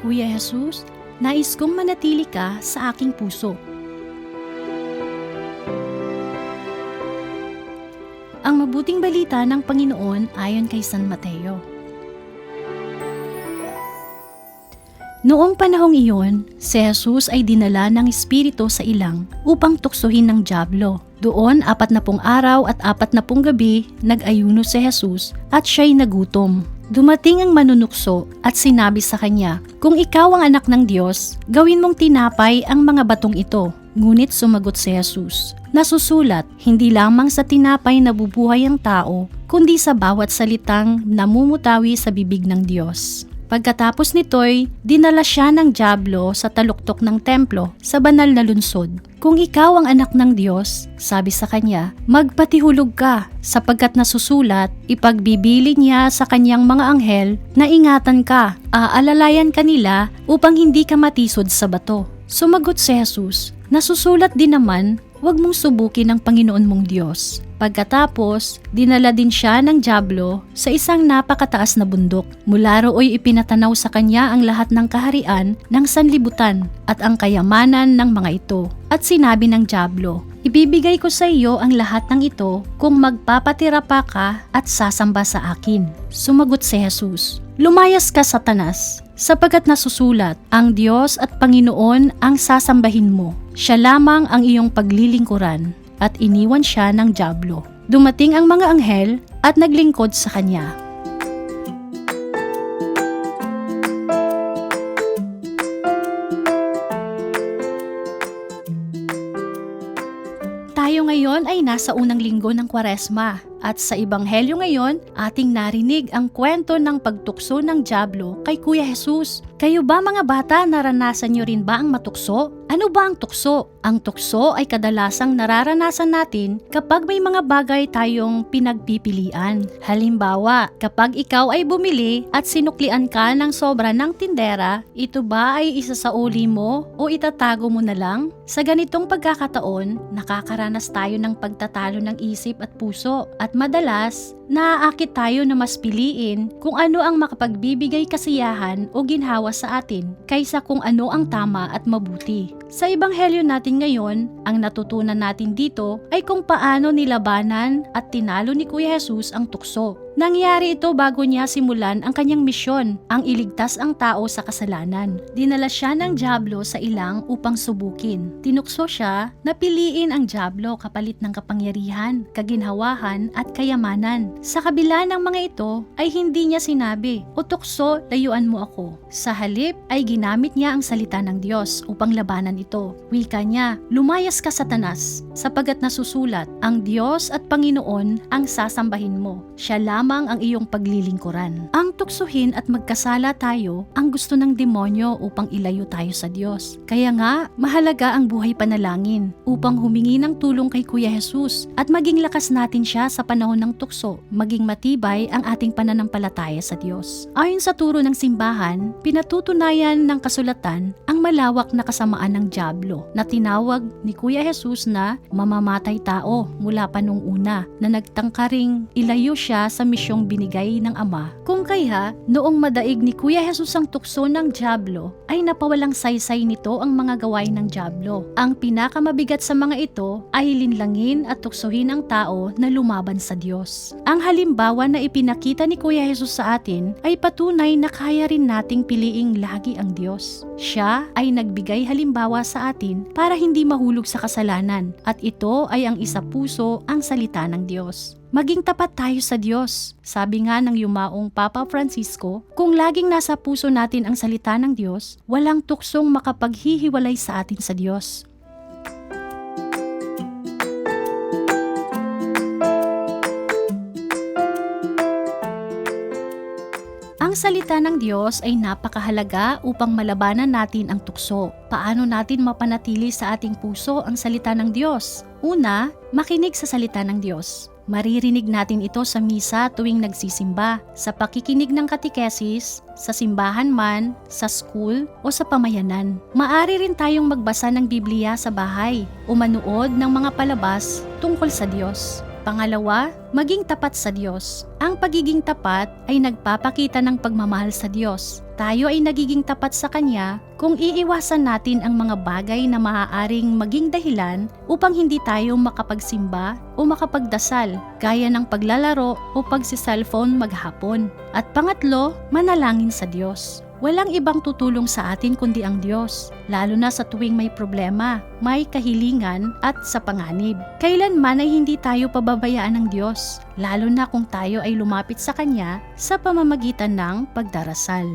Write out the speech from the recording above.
Kuya Jesus, nais kong manatili ka sa aking puso. Ang mabuting balita ng Panginoon ayon kay San Mateo. Noong panahong iyon, si Jesus ay dinala ng Espiritu sa ilang upang tuksohin ng dyablo. Doon 40 araw at 40 gabi nag-ayuno si Jesus at siya'y nagutom. Dumating ang manunukso at sinabi sa kanya, "Kung ikaw ang anak ng Diyos, gawin mong tinapay ang mga batong ito." Ngunit sumagot si Jesus, "Nasusulat, hindi lamang sa tinapay nabubuhay ang tao, kundi sa bawat salitang namumutawi sa bibig ng Diyos." Pagkatapos nito'y, dinala siya ng dyablo sa taluktok ng templo sa banal na lungsod. "Kung ikaw ang anak ng Diyos," sabi sa kanya, "magpatihulog ka, sapagkat nasusulat, ipagbibili niya sa kanyang mga anghel na ingatan ka, aalalayan kanila upang hindi ka matisod sa bato." Sumagot si Jesus, "Nasusulat din naman, huwag mong subukin ang Panginoon mong Diyos." Pagkatapos, dinala din siya ng dyablo sa isang napakataas na bundok. Mula rooy ipinatanaw sa kanya ang lahat ng kaharian ng sanlibutan at ang kayamanan ng mga ito. At sinabi ng dyablo, "Ibibigay ko sa iyo ang lahat ng ito kung magpapatira pa ka at sasamba sa akin." Sumagot si Jesus, "Lumayas ka, Satanas, sapagkat nasusulat, ang Diyos at Panginoon ang sasambahin mo. Siya lamang ang iyong paglilingkuran." At iniwan siya ng dyablo. Dumating ang mga anghel at naglingkod sa kanya. Tayo ngayon ay nasa unang linggo ng Kwaresma at sa Ebanghelyo ngayon ating narinig ang kwento ng pagtukso ng dyablo kay Kuya Jesus. Kayo ba mga bata, naranasan nyo rin ba ang matukso? Ano ba ang tukso? Ang tukso ay kadalasang nararanasan natin kapag may mga bagay tayong pinagpipilian. Halimbawa, kapag ikaw ay bumili at sinuklian ka ng sobra ng tindera, ito ba ay isasauli mo o itatago mo na lang? Sa ganitong pagkakataon, nakakaranas tayo ng pagtatalo ng isip at puso at madalas, naaakit tayo na mas piliin kung ano ang makapagbibigay kasiyahan o ginhawa sa atin kaysa kung ano ang tama at mabuti. Sa Ebanghelyo natin ngayon, ang natutunan natin dito ay kung paano nilabanan at tinalo ni Kuya Jesus ang tukso. Nangyari ito bago niya simulan ang kanyang misyon, ang iligtas ang tao sa kasalanan. Dinala siya ng dyablo sa ilang upang subukin. Tinukso siya na piliin ang dyablo kapalit ng kapangyarihan, kaginhawahan at kayamanan. Sa kabila ng mga ito ay hindi niya sinabi, "O tukso, layuan mo ako." Sa halip ay ginamit niya ang salita ng Diyos upang labanan ito. Wika niya, "Lumayas ka, Satanas, sapagkat nasusulat, ang Diyos at Panginoon ang sasambahin mo. Siya lamang ang iyong paglilingkuran." Ang tuksuhin at magkasala tayo ang gusto ng demonyo upang ilayo tayo sa Diyos. Kaya nga, mahalaga ang buhay panalangin upang humingi ng tulong kay Kuya Jesus at maging lakas natin siya sa panahon ng tukso, maging matibay ang ating pananampalataya sa Diyos. Ayon sa turo ng simbahan, pinatutunayan ng kasulatan ang malawak na kasamaan ng dyablo na tinawag ni Kuya Jesus na mamamatay tao mula pa nung una na nagtangkaring ilayo siya sa misyong binigay ng Ama. Kung kaya, noong madaig ni Kuya Jesus ang tukso ng dyablo, ay napawalang saysay nito ang mga gawain ng dyablo. Ang pinakamabigat sa mga ito ay linlangin at tuksohin ang tao na lumaban sa Diyos. Ang halimbawa na ipinakita ni Kuya Jesus sa atin ay patunay na kaya rin nating piliing lagi ang Diyos. Siya ay nagbigay halimbawa sa atin para hindi mahulog sa kasalanan at ito ay ang isa puso ang salita ng Diyos. Maging tapat tayo sa Diyos. Sabi nga ng yumaong Papa Francisco, kung laging nasa puso natin ang salita ng Diyos, walang tuksong makapaghihiwalay sa atin sa Diyos. Ang salita ng Diyos ay napakahalaga upang malabanan natin ang tukso. Paano natin mapanatili sa ating puso ang salita ng Diyos? Una, makinig sa salita ng Diyos. Maririnig natin ito sa misa tuwing nagsisimba, sa pakikinig ng katikesis, sa simbahan man, sa school o sa pamayanan. Maaari rin tayong magbasa ng Biblia sa bahay o manood ng mga palabas tungkol sa Diyos. Pangalawa, maging tapat sa Diyos. Ang pagiging tapat ay nagpapakita ng pagmamahal sa Diyos. Tayo ay nagiging tapat sa Kanya kung iiwasan natin ang mga bagay na maaaring maging dahilan upang hindi tayo makapagsimba o makapagdasal, gaya ng paglalaro o pagsi-cellphone maghapon. At pangatlo, manalangin sa Diyos. Walang ibang tutulong sa atin kundi ang Diyos, lalo na sa tuwing may problema, may kahilingan at sa panganib. Kailanman ay hindi tayo pababayaan ng Diyos, lalo na kung tayo ay lumapit sa Kanya sa pamamagitan ng pagdarasal.